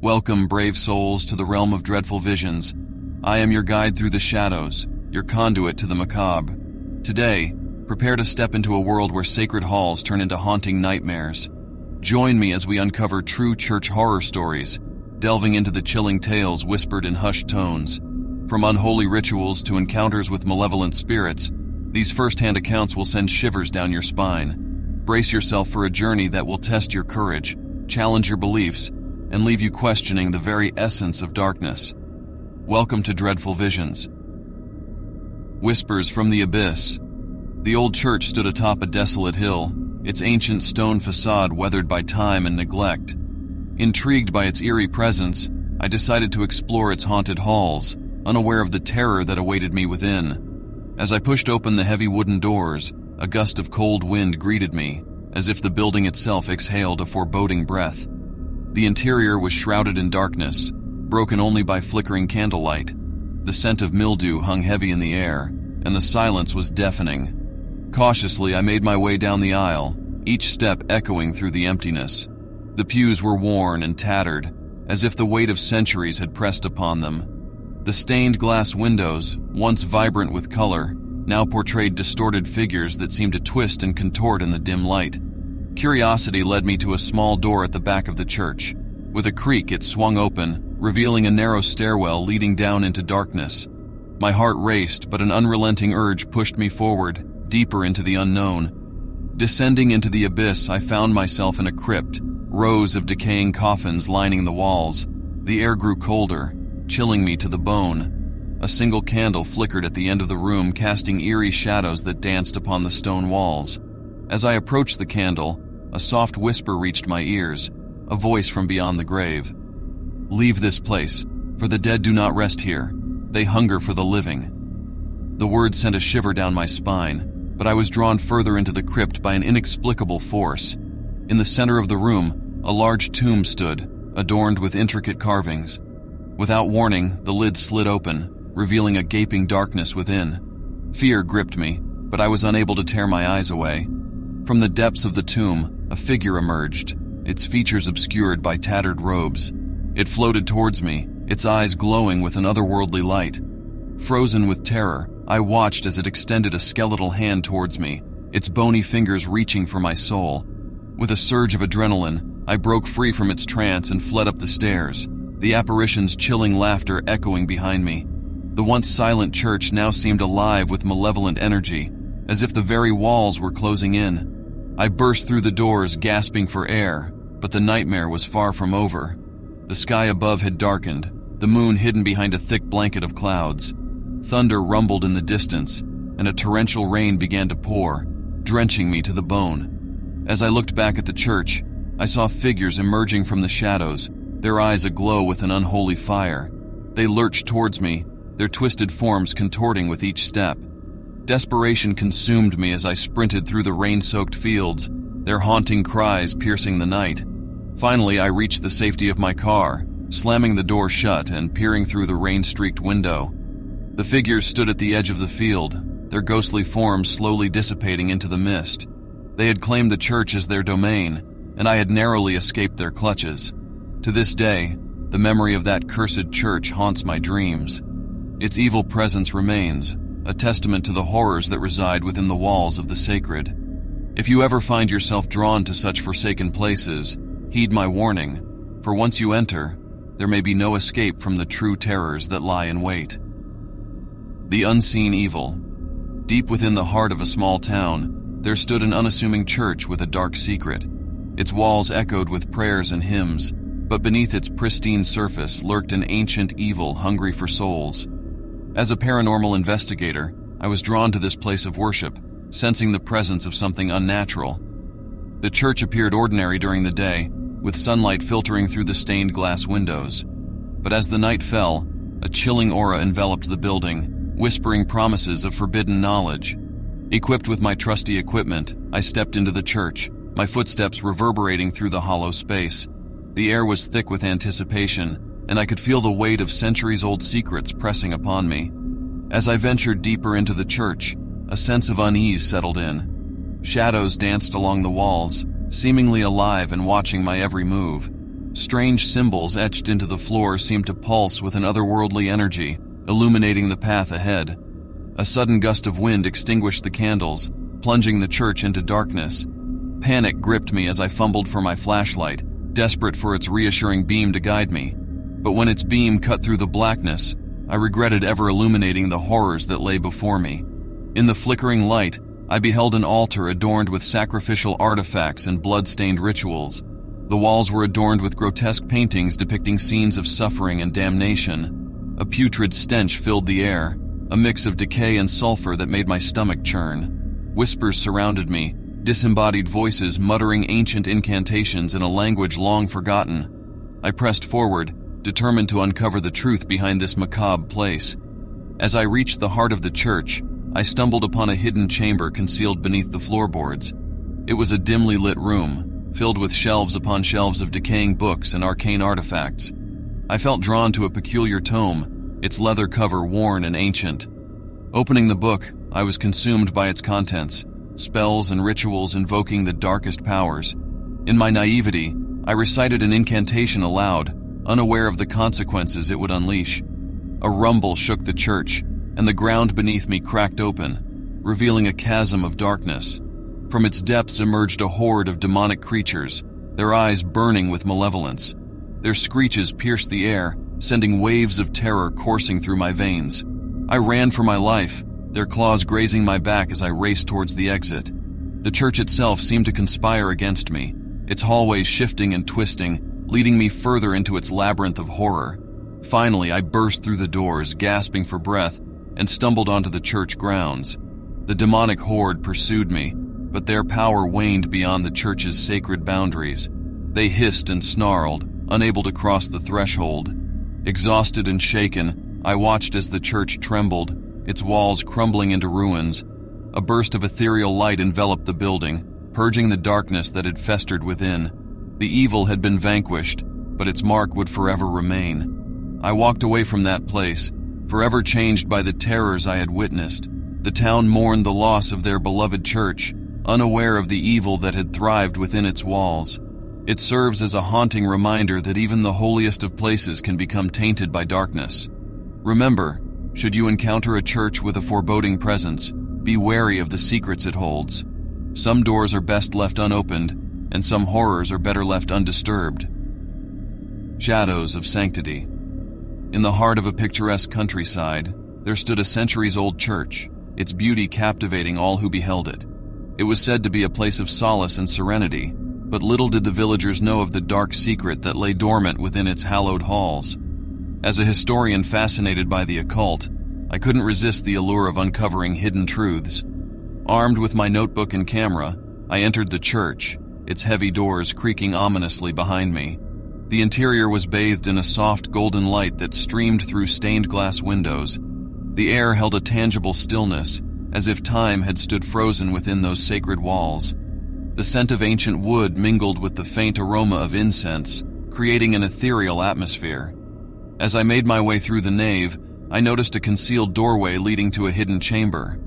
Welcome, brave souls, to the realm of dreadful visions. I am your guide through the shadows, your conduit to the macabre. Today, prepare to step into a world where sacred halls turn into haunting nightmares. Join me as we uncover true church horror stories, delving into the chilling tales whispered in hushed tones. From unholy rituals to encounters with malevolent spirits, these first-hand accounts will send shivers down your spine. Brace yourself for a journey that will test your courage, challenge your beliefs, and leave you questioning the very essence of darkness. Welcome to Dreadful Visions. Whispers from the Abyss. The old church stood atop a desolate hill, its ancient stone facade weathered by time and neglect. Intrigued by its eerie presence, I decided to explore its haunted halls, unaware of the terror that awaited me within. As I pushed open the heavy wooden doors, a gust of cold wind greeted me, as if the building itself exhaled a foreboding breath. The interior was shrouded in darkness, broken only by flickering candlelight. The scent of mildew hung heavy in the air, and the silence was deafening. Cautiously, I made my way down the aisle, each step echoing through the emptiness. The pews were worn and tattered, as if the weight of centuries had pressed upon them. The stained glass windows, once vibrant with color, now portrayed distorted figures that seemed to twist and contort in the dim light. Curiosity led me to a small door at the back of the church. With a creak, it swung open, revealing a narrow stairwell leading down into darkness. My heart raced, but an unrelenting urge pushed me forward, deeper into the unknown. Descending into the abyss, I found myself in a crypt, rows of decaying coffins lining the walls. The air grew colder, chilling me to the bone. A single candle flickered at the end of the room, casting eerie shadows that danced upon the stone walls. As I approached the candle, a soft whisper reached my ears, a voice from beyond the grave. "Leave this place, for the dead do not rest here. They hunger for the living." The words sent a shiver down my spine, but I was drawn further into the crypt by an inexplicable force. In the center of the room, a large tomb stood, adorned with intricate carvings. Without warning, the lid slid open, revealing a gaping darkness within. Fear gripped me, but I was unable to tear my eyes away. From the depths of the tomb, a figure emerged, its features obscured by tattered robes. It floated towards me, its eyes glowing with an otherworldly light. Frozen with terror, I watched as it extended a skeletal hand towards me, its bony fingers reaching for my soul. With a surge of adrenaline, I broke free from its trance and fled up the stairs, the apparition's chilling laughter echoing behind me. The once silent church now seemed alive with malevolent energy, as if the very walls were closing in. I burst through the doors, gasping for air, but the nightmare was far from over. The sky above had darkened, the moon hidden behind a thick blanket of clouds. Thunder rumbled in the distance, and a torrential rain began to pour, drenching me to the bone. As I looked back at the church, I saw figures emerging from the shadows, their eyes aglow with an unholy fire. They lurched towards me, their twisted forms contorting with each step. Desperation consumed me as I sprinted through the rain-soaked fields, their haunting cries piercing the night. Finally, I reached the safety of my car, slamming the door shut and peering through the rain-streaked window. The figures stood at the edge of the field, their ghostly forms slowly dissipating into the mist. They had claimed the church as their domain, and I had narrowly escaped their clutches. To this day, the memory of that cursed church haunts my dreams. Its evil presence remains, a testament to the horrors that reside within the walls of the sacred. If you ever find yourself drawn to such forsaken places, heed my warning, for once you enter, there may be no escape from the true terrors that lie in wait. The unseen evil. Deep within the heart of a small town, there stood an unassuming church with a dark secret. Its walls echoed with prayers and hymns, but beneath its pristine surface lurked an ancient evil hungry for souls. As a paranormal investigator, I was drawn to this place of worship, sensing the presence of something unnatural. The church appeared ordinary during the day, with sunlight filtering through the stained glass windows. But as the night fell, a chilling aura enveloped the building, whispering promises of forbidden knowledge. Equipped with my trusty equipment, I stepped into the church, my footsteps reverberating through the hollow space. The air was thick with anticipation, and I could feel the weight of centuries-old secrets pressing upon me. As I ventured deeper into the church, a sense of unease settled in. Shadows danced along the walls, seemingly alive and watching my every move. Strange symbols etched into the floor seemed to pulse with an otherworldly energy, illuminating the path ahead. A sudden gust of wind extinguished the candles, plunging the church into darkness. Panic gripped me as I fumbled for my flashlight, desperate for its reassuring beam to guide me. But when its beam cut through the blackness, I regretted ever illuminating the horrors that lay before me. In the flickering light, I beheld an altar adorned with sacrificial artifacts and blood-stained rituals. The walls were adorned with grotesque paintings depicting scenes of suffering and damnation. A putrid stench filled the air, a mix of decay and sulfur that made my stomach churn. Whispers surrounded me, disembodied voices muttering ancient incantations in a language long forgotten. I pressed forward, determined to uncover the truth behind this macabre place. As I reached the heart of the church, I stumbled upon a hidden chamber concealed beneath the floorboards. It was a dimly lit room, filled with shelves upon shelves of decaying books and arcane artifacts. I felt drawn to a peculiar tome, its leather cover worn and ancient. Opening the book, I was consumed by its contents, spells and rituals invoking the darkest powers. In my naivety, I recited an incantation aloud, unaware of the consequences it would unleash. A rumble shook the church, and the ground beneath me cracked open, revealing a chasm of darkness. From its depths emerged a horde of demonic creatures, their eyes burning with malevolence. Their screeches pierced the air, sending waves of terror coursing through my veins. I ran for my life, their claws grazing my back as I raced towards the exit. The church itself seemed to conspire against me, its hallways shifting and twisting, leading me further into its labyrinth of horror. Finally, I burst through the doors, gasping for breath, and stumbled onto the church grounds. The demonic horde pursued me, but their power waned beyond the church's sacred boundaries. They hissed and snarled, unable to cross the threshold. Exhausted and shaken, I watched as the church trembled, its walls crumbling into ruins. A burst of ethereal light enveloped the building, purging the darkness that had festered within. The evil had been vanquished, but its mark would forever remain. I walked away from that place, forever changed by the terrors I had witnessed. The town mourned the loss of their beloved church, unaware of the evil that had thrived within its walls. It serves as a haunting reminder that even the holiest of places can become tainted by darkness. Remember, should you encounter a church with a foreboding presence, be wary of the secrets it holds. Some doors are best left unopened, and some horrors are better left undisturbed. Shadows of sanctity. In the heart of a picturesque countryside, there stood a centuries-old church, its beauty captivating all who beheld it. It was said to be a place of solace and serenity, but little did the villagers know of the dark secret that lay dormant within its hallowed halls. As a historian fascinated by the occult, I couldn't resist the allure of uncovering hidden truths. Armed with my notebook and camera, I entered the church, its heavy doors creaking ominously behind me. The interior was bathed in a soft golden light that streamed through stained glass windows. The air held a tangible stillness, as if time had stood frozen within those sacred walls. The scent of ancient wood mingled with the faint aroma of incense, creating an ethereal atmosphere. As I made my way through the nave, I noticed a concealed doorway leading to a hidden chamber.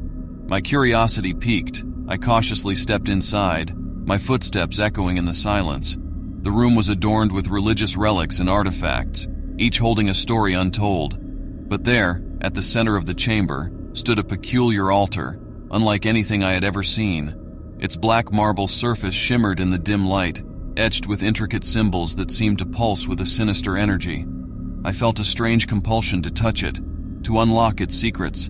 My curiosity piqued. I cautiously stepped inside, my footsteps echoing in the silence. The room was adorned with religious relics and artifacts, each holding a story untold. But there, at the center of the chamber, stood a peculiar altar, unlike anything I had ever seen. Its black marble surface shimmered in the dim light, etched with intricate symbols that seemed to pulse with a sinister energy. I felt a strange compulsion to touch it, to unlock its secrets.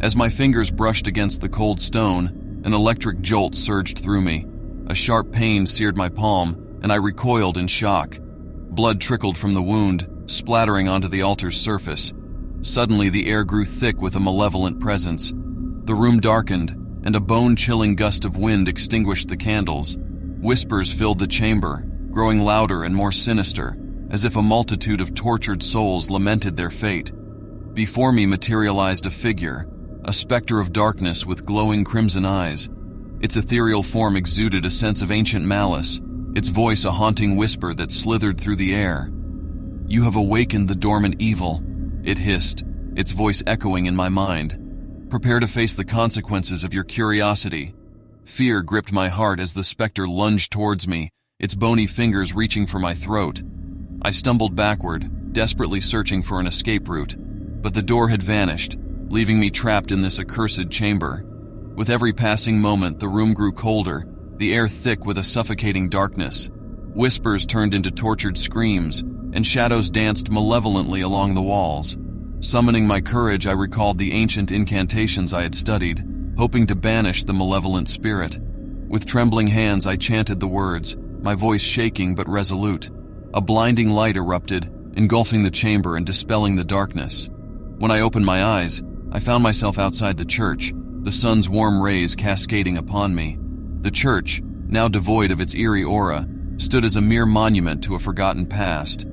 As my fingers brushed against the cold stone, an electric jolt surged through me. A sharp pain seared my palm, and I recoiled in shock. Blood trickled from the wound, splattering onto the altar's surface. Suddenly, the air grew thick with a malevolent presence. The room darkened, and a bone-chilling gust of wind extinguished the candles. Whispers filled the chamber, growing louder and more sinister, as if a multitude of tortured souls lamented their fate. Before me materialized a figure, a specter of darkness with glowing crimson eyes. Its ethereal form exuded a sense of ancient malice, its voice a haunting whisper that slithered through the air. "You have awakened the dormant evil," it hissed, its voice echoing in my mind. "Prepare to face the consequences of your curiosity." Fear gripped my heart as the specter lunged towards me, its bony fingers reaching for my throat. I stumbled backward, desperately searching for an escape route, but the door had vanished, leaving me trapped in this accursed chamber. With every passing moment, the room grew colder, the air thick with a suffocating darkness. Whispers turned into tortured screams, and shadows danced malevolently along the walls. Summoning my courage, I recalled the ancient incantations I had studied, hoping to banish the malevolent spirit. With trembling hands, I chanted the words, my voice shaking but resolute. A blinding light erupted, engulfing the chamber and dispelling the darkness. When I opened my eyes, I found myself outside the church, the sun's warm rays cascading upon me. The church, now devoid of its eerie aura, stood as a mere monument to a forgotten past.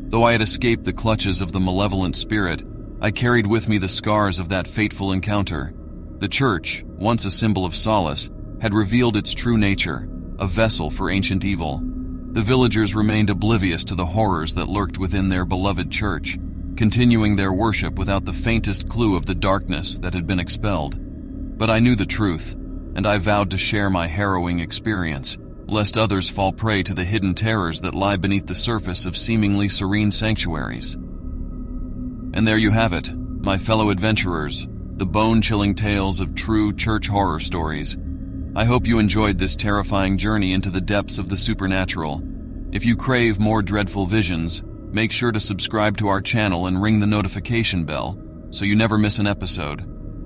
Though I had escaped the clutches of the malevolent spirit, I carried with me the scars of that fateful encounter. The church, once a symbol of solace, had revealed its true nature, a vessel for ancient evil. The villagers remained oblivious to the horrors that lurked within their beloved church, continuing their worship without the faintest clue of the darkness that had been expelled. But I knew the truth, and I vowed to share my harrowing experience, lest others fall prey to the hidden terrors that lie beneath the surface of seemingly serene sanctuaries. And there you have it, my fellow adventurers, the bone-chilling tales of true church horror stories. I hope you enjoyed this terrifying journey into the depths of the supernatural. If you crave more dreadful visions, make sure to subscribe to our channel and ring the notification bell so you never miss an episode.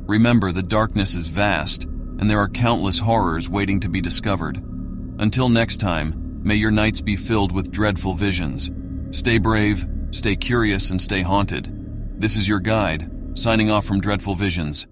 Remember, the darkness is vast, and there are countless horrors waiting to be discovered. Until next time, may your nights be filled with dreadful visions. Stay brave, stay curious, and stay haunted. This is your guide, signing off from Dreadful Visions.